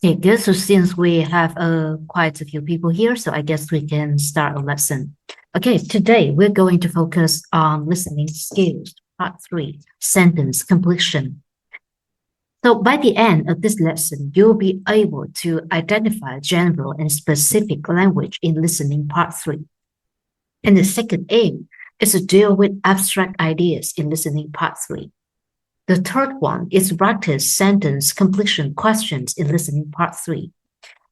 Okay, good. So since we have quite a few people here, so I guess we can start a lesson. Okay, today we're going to focus on listening skills, part 3, sentence completion. So by the end of this lesson, you'll be able to identify general and specific language in listening part 3. And the second aim is to deal with abstract ideas in listening part 3. The third one is to practice sentence completion questions in listening part 3.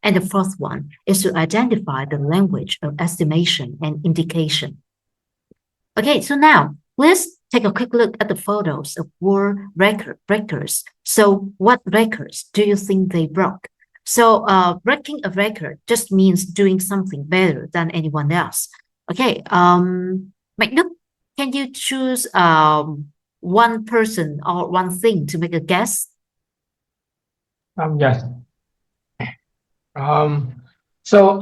And the fourth one is to identify the language of estimation and indication. Okay, so now let's take a quick look at the photos of word record breakers. So what records do you think they broke? So breaking a record just means doing something better than anyone else. Okay, Mạnh Đức, can you choose one person or one thing to make a guess? Yes. So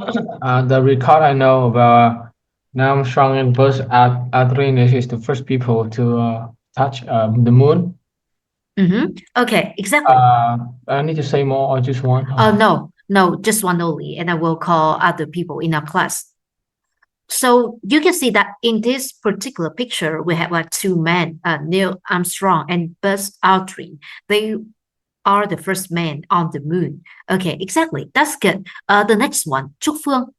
the record I know about Neil Armstrong and Buzz Aldrin is the first people to touch the moon. Okay, exactly. I need to say more or just one? No, just one only, and I will call other people in our class. So you can see that in this particular picture, we have like two men, Neil Armstrong and Buzz Aldrin. They are the first men on the moon. Okay, exactly. That's good. The next one, Trúc Phương.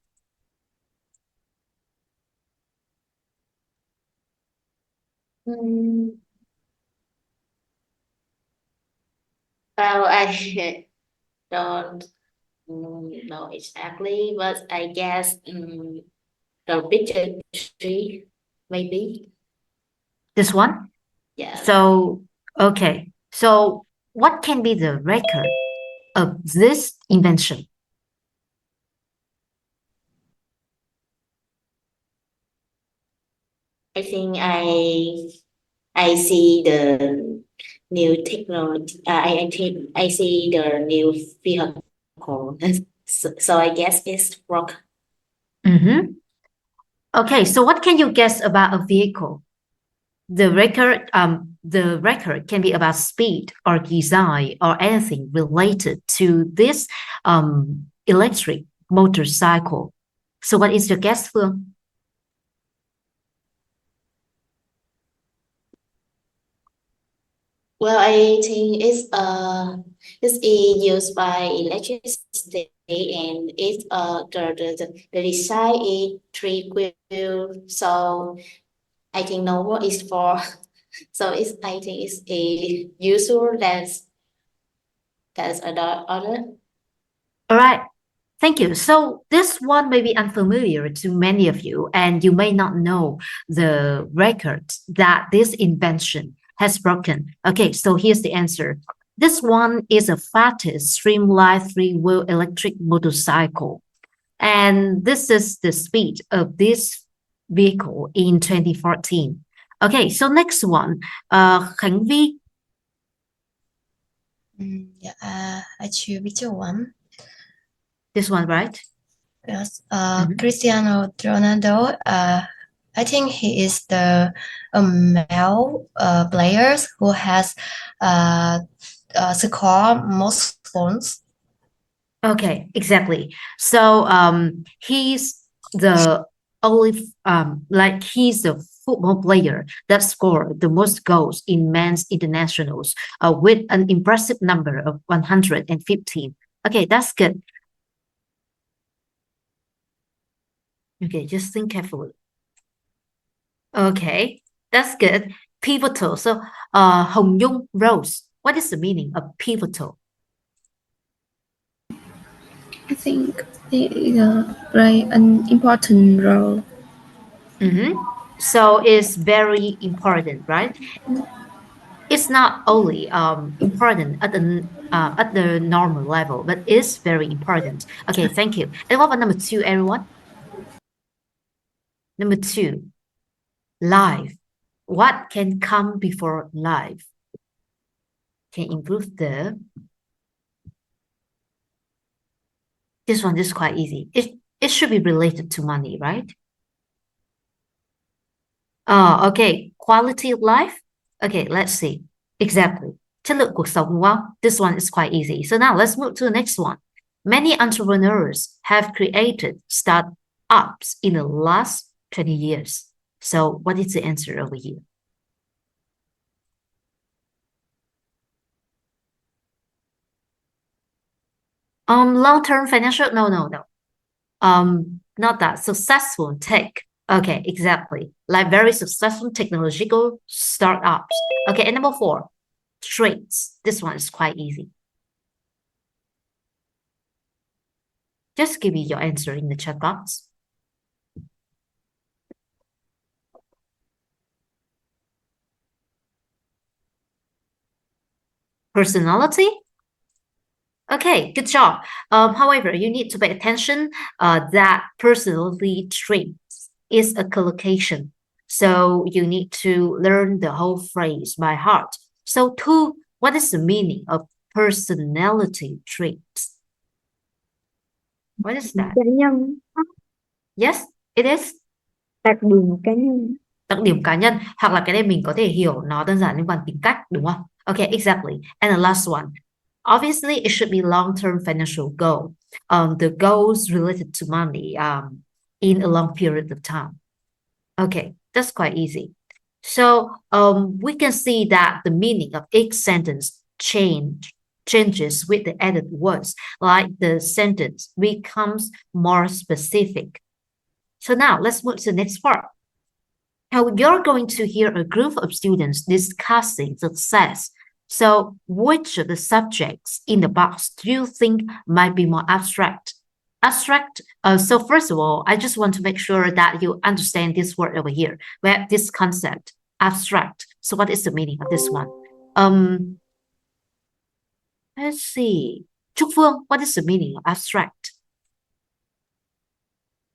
Well, I don't know exactly, but I guess the picture tree, maybe. This one? Yeah. So, okay. So what can be the record of this invention? I think I see the new technology. I think I see the new vehicle. So I guess it's rock. Okay, so what can you guess about a vehicle? The record can be about speed or design or anything related to this electric motorcycle. So what is your guess, Phương? Well, I think it's used by electricity and it's the design is three wheel. So I think no what is for. So it's I think it's a user that's other. All right. Thank you. So this one may be unfamiliar to many of you, and you may not know the record that this invention has broken. Okay, so here's the answer. This one is a fastest streamlined three-wheel electric motorcycle. And this is the speed of this vehicle in 2014. Okay, so next one, Khánh Vi. I choose which one? This one, right? Yes. Cristiano Ronaldo. I think he is the male player who has scored most goals. Okay, exactly. So he's the only he's the football player that scored the most goals in men's internationals with an impressive number of 115. Okay, that's good. Okay, just think carefully. Okay, that's good. Pivotal. So Hồng Nhung Rose, what is the meaning of pivotal? I think it play an important role. So it's very important, right? It's not only important at the normal level, but it's very important. Okay, thank you. And what about number 2, everyone? Number 2, live. What can come before live? Can improve the. This one is quite easy. It should be related to money, right? Okay. Quality of life. Okay, let's see. Exactly. Chất lượng cuộc sống, đúng không? This one is quite easy. So now let's move to the next one. Many entrepreneurs have created startups in the last 20 years. So what is the answer over here? Long-term financial, no. Not that, successful tech. Okay, exactly. Like very successful technological startups. Okay, and number 4, traits. This one is quite easy. Just give me your answer in the chat box. Personality? Okay, good job. However, you need to pay attention that personality traits is a collocation. So you need to learn the whole phrase by heart. So Thu, what is the meaning of personality traits? What is that? Cá nhân, Yes, it is. đặc điểm cá nhân. Đặc điểm cá nhân, hoặc là cái này mình có thể hiểu nó đơn giản liên quan tính cách, đúng không? Okay, exactly. And the last one. Obviously, it should be long-term financial goal. The goals related to money in a long period of time. Okay, that's quite easy. So we can see that the meaning of each sentence changes with the added words, like the sentence becomes more specific. So now let's move to the next part. Now you're going to hear a group of students discussing success. So which of the subjects in the box do you think might be more abstract? So first of all, I just want to make sure that you understand this word over here. We have this concept, abstract. So what is the meaning of this one? Let's see. Trúc Phương, what is the meaning of abstract?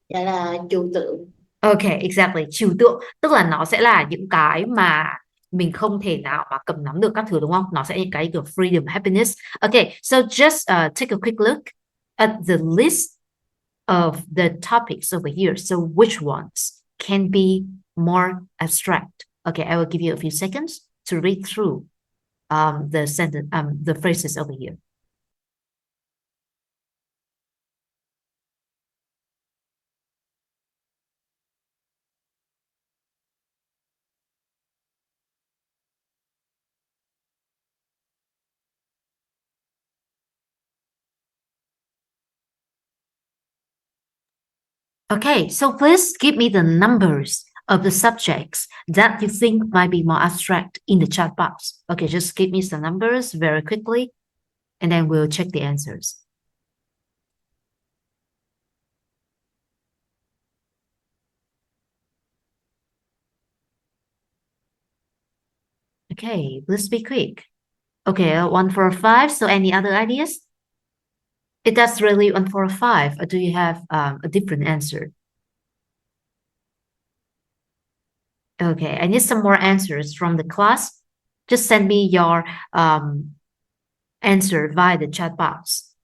Dạ là trừu tượng. Okay, exactly. Trừu tượng, tức là nó sẽ là những cái mà mình không thể nào mà cầm nắm được các thứ, đúng không? Nó sẽ những cái kiểu freedom, happiness. Okay, so just take a quick look at the list of the topics over here. So which ones can be more abstract? Okay, I will give you a few seconds to read through the sentence, the phrases over here. Okay, so please give me the numbers of the subjects that you think might be more abstract in the chat box. Okay, just give me some numbers very quickly, and then we'll check the answers. Okay, let's be quick. Okay, 1, 4, 5. So any other ideas? It does really 1, 4, 5. Or do you have a different answer? Okay, I need some more answers from the class. Just send me your answer via the chat box.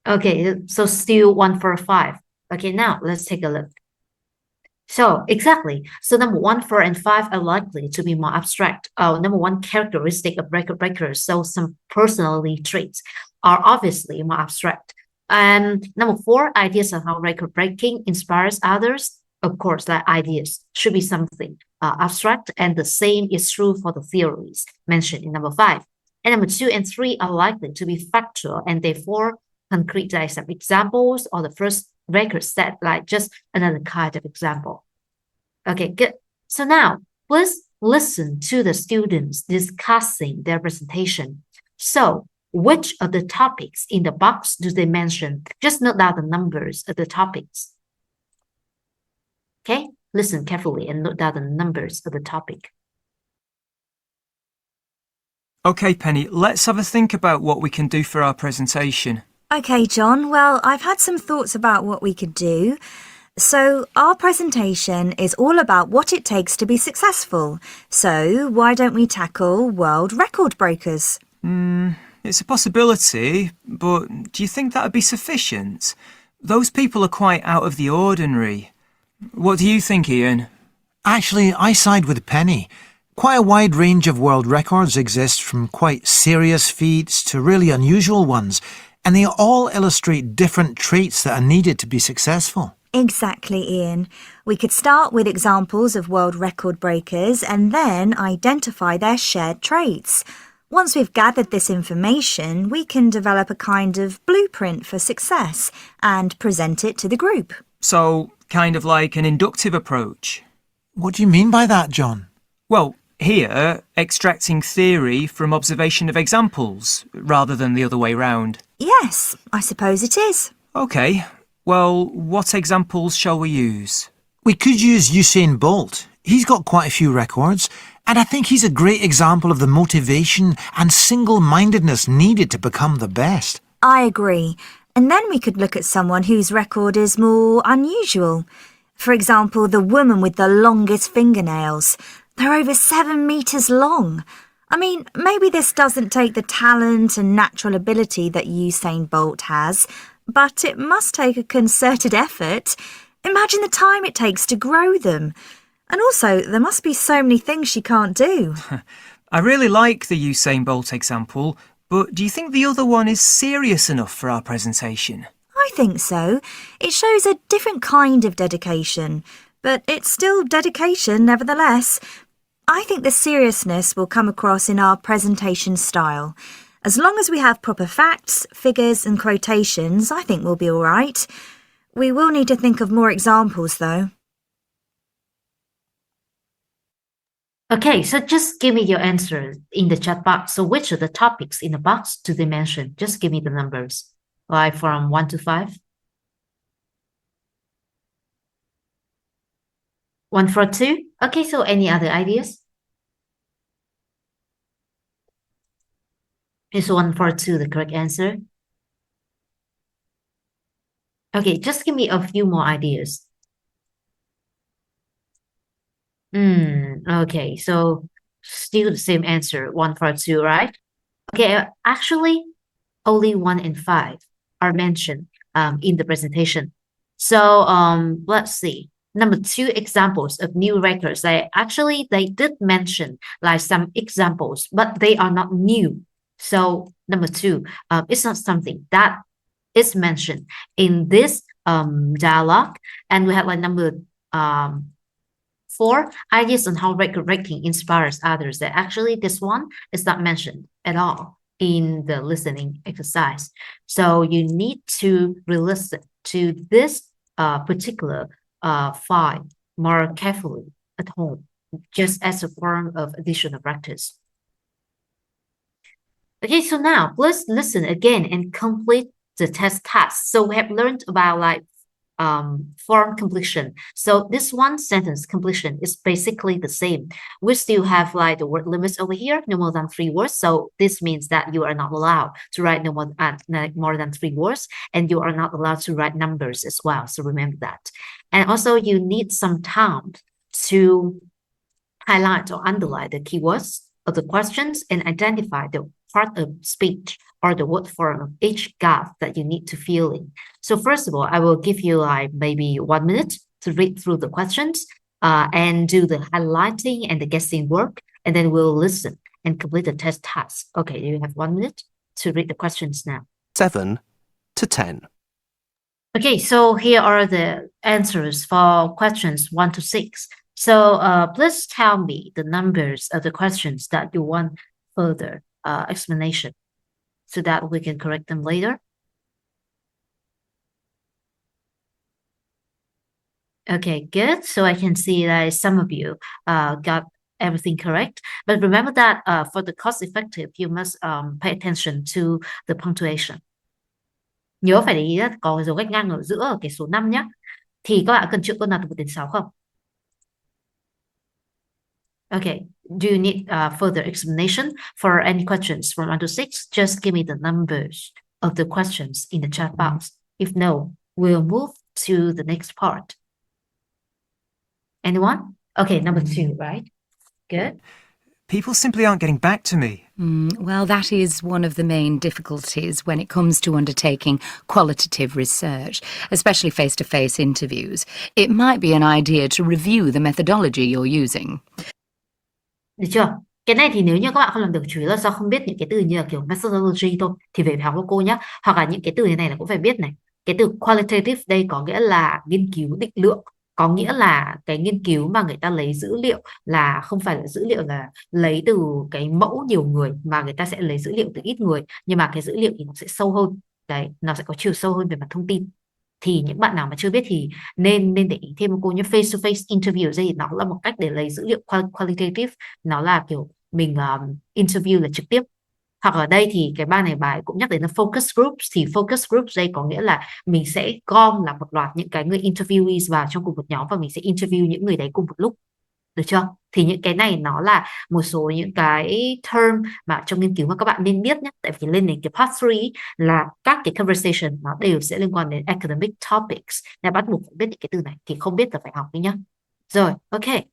Okay, so still 1, 4, 5. Okay, now let's take a look. So exactly. So number 1, 4, and 5 are likely to be more abstract. Number 1 characteristic of record breakers. So some personality traits are obviously more abstract. And number 4, ideas on how record breaking inspires others. Of course, that ideas should be something abstract, and the same is true for the theories mentioned in number 5. And number 2 and 3 are likely to be factual and therefore concrete, like some examples, or the first record set, like just another kind of example. Okay, good. So now please listen to the students discussing their presentation. So which of the topics in the box do they mention? Just note down the numbers of the topics. Okay, listen carefully and note down the numbers of the topic. Okay, Penny, let's have a think about what we can do for our presentation. Okay, John. Well, I've had some thoughts about what we could do. So our presentation is all about what it takes to be successful. So why don't we tackle world record breakers? It's a possibility, but do you think that would be sufficient? Those people are quite out of the ordinary. What do you think, Ian? Actually, I side with Penny. Quite a wide range of world records exist, from quite serious feats to really unusual ones, and they all illustrate different traits that are needed to be successful. Exactly, Ian. We could start with examples of world record breakers and then identify their shared traits. Once we've gathered this information, we can develop a kind of blueprint for success and present it to the group. So, kind of like an inductive approach. What do you mean by that, John? Well, here, extracting theory from observation of examples, rather than the other way round. Yes, I suppose it is. OK, well, what examples shall we use? We could use Usain Bolt. He's got quite a few records, and I think he's a great example of the motivation and single-mindedness needed to become the best. I agree. And then we could look at someone whose record is more unusual. For example, the woman with the longest fingernails. They're over 7 metres long. I mean, maybe this doesn't take the talent and natural ability that Usain Bolt has, but it must take a concerted effort. Imagine the time it takes to grow them. And also, there must be so many things she can't do. I really like the Usain Bolt example, but do you think the other one is serious enough for our presentation? I think so. It shows a different kind of dedication, but it's still dedication nevertheless. I think the seriousness will come across in our presentation style. As long as we have proper facts, figures and quotations, I think we'll be all right. We will need to think of more examples, though. Okay, so just give me your answer in the chat box. So which of the topics in the box do they mention? Just give me the numbers, like from 1 to 5. 1 for 2. Okay, so any other ideas? Is 1 for 2 the correct answer? Okay, just give me a few more ideas. Okay, so still the same answer, 1 for 2, right? Okay, actually, only 1 and 5 are mentioned in the presentation. So let's see. Number 2 examples of new records. They did mention like some examples, but they are not new. So number 2, it's not something that is mentioned in this dialogue. And we have like number 4, ideas on how record breaking inspires others. That actually this one is not mentioned at all in the listening exercise. So you need to re-listen to this particular file more carefully at home, just as a form of additional practice. Okay, so now let's listen again and complete the test task. So we have learned about like form completion. So this one sentence completion is basically the same. We still have like the word limits over here, no more than 3 words. So this means that you are not allowed to write no more than 3 words, and you are not allowed to write numbers as well. So remember that. And also you need some time to highlight or underline the keywords of the questions and identify the part of speech or the word form of each gap that you need to fill in. So first of all, I will give you like maybe 1 minute to read through the questions and do the highlighting and the guessing work, and then we'll listen and complete the test task. Okay, you have 1 minute to read the questions now. 7 to 10. Okay, so here are the answers for questions 1 to 6. So please tell me the numbers of the questions that you want further explanation so that we can correct them later. Okay, good. So I can see that some of you got everything correct. But remember that for the cost effective, you must pay attention to the punctuation. Nhớ phải để ý có dấu gạch ngang ở giữa cái số 5 nhé. Thì các bạn cần chữa câu nào từ 1 đến 6 không? Okay, do you need further explanation for any questions from 1 to 6? Just give me the numbers of the questions in the chat box. If no, we'll move to the next part. Anyone? Okay, number 2, right? Good. People simply aren't getting back to me. Well, that is one of the main difficulties when it comes to undertaking qualitative research, especially face-to-face interviews. It might be an idea to review the methodology you're using. Được chưa? Cái này thì nếu như các bạn không làm được, chủ yếu là do không biết những cái từ như là kiểu methodology thôi, thì về học với cô nhé. Hoặc là những cái từ như này là cũng phải biết này. Cái từ qualitative đây có nghĩa là nghiên cứu định lượng, có nghĩa là cái nghiên cứu mà người ta lấy dữ liệu là không phải là dữ liệu là lấy từ cái mẫu nhiều người, mà người ta sẽ lấy dữ liệu từ ít người, nhưng mà cái dữ liệu thì nó sẽ sâu hơn. Đấy, nó sẽ có chiều sâu hơn về mặt thông tin. Thì những bạn nào mà chưa biết thì nên để ý thêm một cô nhé. Face to face interview đây nó là một cách để lấy dữ liệu qualitative, nó là kiểu mình interview là trực tiếp. Hoặc ở đây thì cái bài này bài cũng nhắc đến là focus groups, thì focus groups đây có nghĩa là mình sẽ gom là một loạt những cái người interviewees vào trong cùng một nhóm và mình sẽ interview những người đấy cùng một lúc. Được chưa? Thì những cái này nó là một số những cái term mà trong nghiên cứu mà các bạn nên biết nhé. Tại vì lên đến cái part 3 là các cái conversation nó đều sẽ liên quan đến academic topics, nên bắt buộc phải biết những cái từ này, thì không biết là phải học đi nhá. Rồi, okay.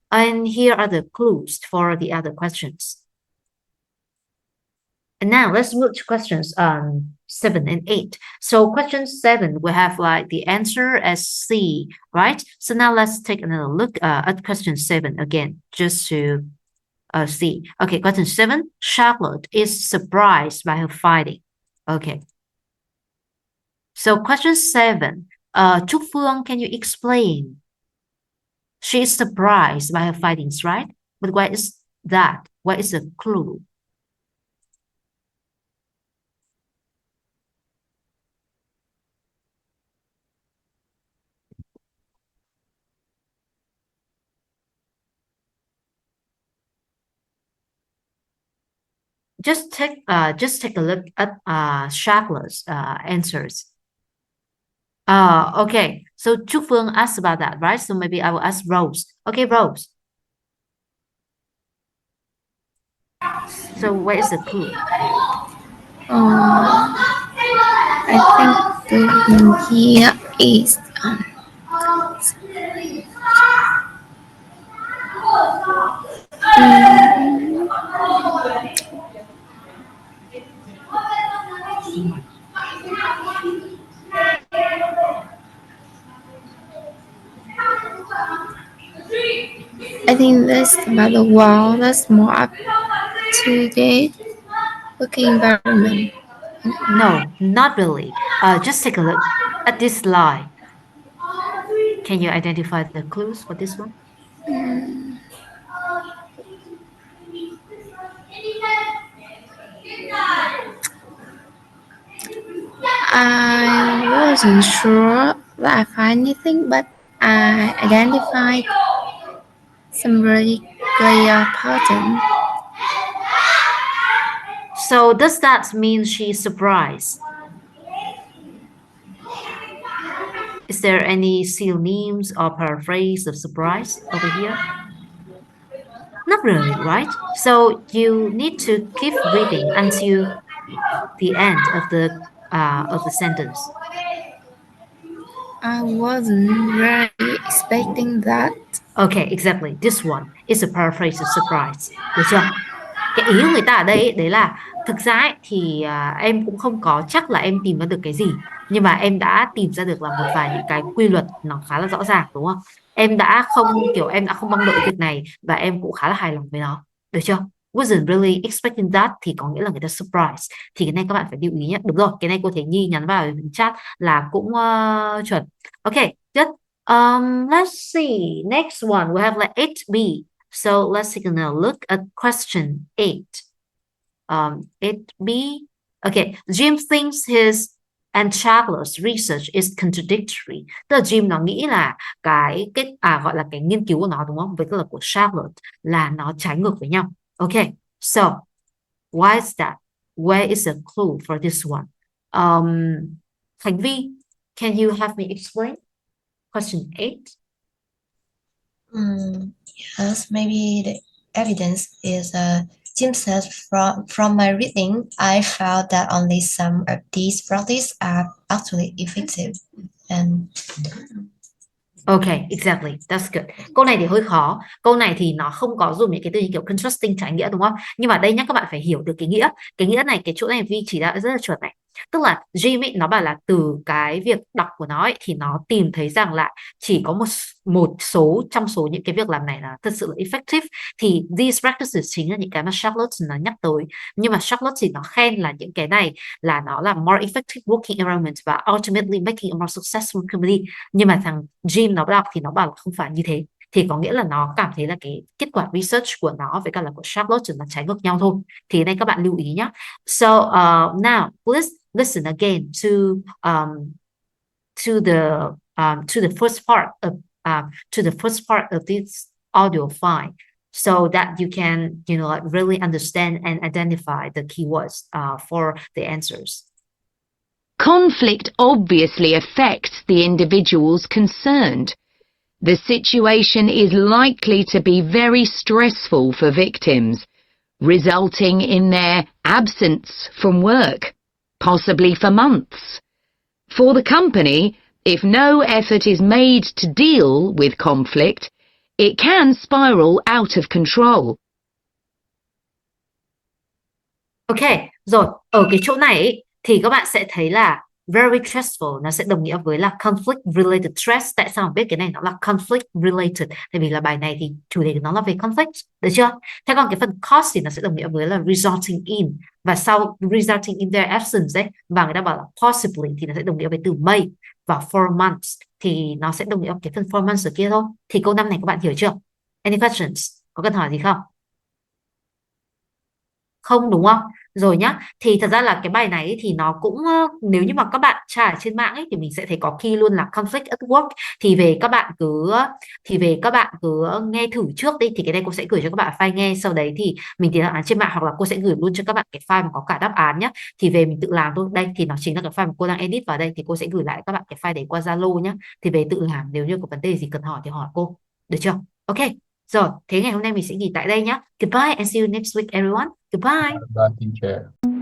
And here are the clues for the other questions. And now let's move to questions 7 and 8. So question 7, we have like the answer as C, right? So now let's take another look at question 7 again, just to see. Okay, question 7, Charlotte is surprised by her finding. Okay. So question 7, Trúc Phương, can you explain? She is surprised by her findings, right? But what is that? What is the clue? Just take a look at Charlotte's answers. Okay. So Trúc Phương asked about that, right? So maybe I will ask Rose. Okay, Rose. So what is the clue? I think the hint here is I think that's about the world. That's more up to date working environment. No, not really. Just take a look at this slide. Can you identify the clues for this one? I wasn't sure that I find anything, but I identified some really clear pattern. So does that mean she's surprised? Is there any synonyms or paraphrase of surprise over here? Not really, right? So you need to keep reading until the end of the sentence. I wasn't really expecting that. Okay, exactly. This one is a paraphrase of surprise. Được chưa? Cái ý của người ta ở đây ấy, đấy là thực ra ấy, thì em cũng không có chắc là em tìm ra được cái gì, nhưng mà em đã tìm ra được là một vài những cái quy luật nó khá là rõ ràng, đúng không? Em đã không mong đợi việc này và em cũng khá là hài lòng với nó. Được chưa? Wasn't really expecting that thì có nghĩa là người ta surprise. Thì cái này các bạn phải lưu ý nhé. Đúng rồi, cái này cô Thế Nhi nhắn vào chat là cũng chuẩn. Okay, good. Let's see. Next one, we have like 8B. So let's take a look at question 8. 8B. Okay, Jim thinks his and Charlotte's research is contradictory. Tức là Jim nó nghĩ là gọi là cái nghiên cứu của nó, đúng không? Với cái là của Charlotte là nó trái ngược với nhau. Okay, so why is that? Where is the clue for this one? Thành Vi, can you have me explain question 8? Yes, maybe the evidence is Jim says from my reading, I found that only some of these practices are actually effective. And Okay, exactly. That's good. Câu này thì hơi khó. Câu này thì nó không có dùng những cái từ như kiểu contrasting trái nghĩa, đúng không? Nhưng mà đây nhá, các bạn phải hiểu được cái nghĩa. Cái nghĩa này, cái chỗ này Vi chỉ đã rất là chuẩn này. Tức là Jim ấy, nó bảo là từ cái việc đọc của nó ấy, thì nó tìm thấy rằng là chỉ có một số trong số những cái việc làm này là thật sự là effective. Thì these practices chính là những cái mà Charlotte nó nhắc tới, nhưng mà Charlotte thì nó khen là những cái này là nó là more effective working environment và ultimately making a more successful company. Nhưng mà thằng Jim nó đọc thì nó bảo là không phải như thế, thì có nghĩa là nó cảm thấy là cái kết quả research của nó với cả là của Charlotte nó trái ngược nhau thôi. Thì đây các bạn lưu ý nhé. So now let's listen again to the first part of this audio file, so that you can like really understand and identify the keywords for the answers. Conflict obviously affects the individuals concerned. The situation is likely to be very stressful for victims, resulting in their absence from work, possibly for months. For the company, if no effort is made to deal with conflict, it can spiral out of control. Ok, rồi, ở cái chỗ này ấy, thì các bạn sẽ thấy là very stressful nó sẽ đồng nghĩa với là conflict related stress. Tại sao biết cái này nó là conflict related? Tại vì là bài này thì chủ đề của nó là về conflict, được chưa? Thế còn cái phần cause thì nó sẽ đồng nghĩa với là resulting in, và sau resulting in their absence ấy, và người ta bảo là possibly thì nó sẽ đồng nghĩa với từ may, và 4 months thì nó sẽ đồng nghĩa với cái phần 4 months ở kia thôi. Thì câu 5 này các bạn hiểu chưa? Any questions? Có cần hỏi gì không? Không đúng không? Rồi nhá, thì thật ra là cái bài này ấy, thì nó cũng nếu như mà các bạn tra trên mạng ấy thì mình sẽ thấy có key luôn là conflict at work. Thì về các bạn cứ nghe thử trước đi, thì cái này cô sẽ gửi cho các bạn file nghe, sau đấy thì mình tìm đáp án trên mạng, hoặc là cô sẽ gửi luôn cho các bạn cái file mà có cả đáp án nhá. Thì về mình tự làm thôi. Đây thì nó chính là cái file mà cô đang edit vào đây, thì cô sẽ gửi lại các bạn cái file đấy qua Zalo nhá. Thì về tự làm, nếu như có vấn đề gì cần hỏi thì hỏi cô, được chưa? Ok. Rồi, thế ngày hôm nay mình sẽ nghỉ tại đây nhé. Goodbye and see you next week everyone. Goodbye. Bye, teacher.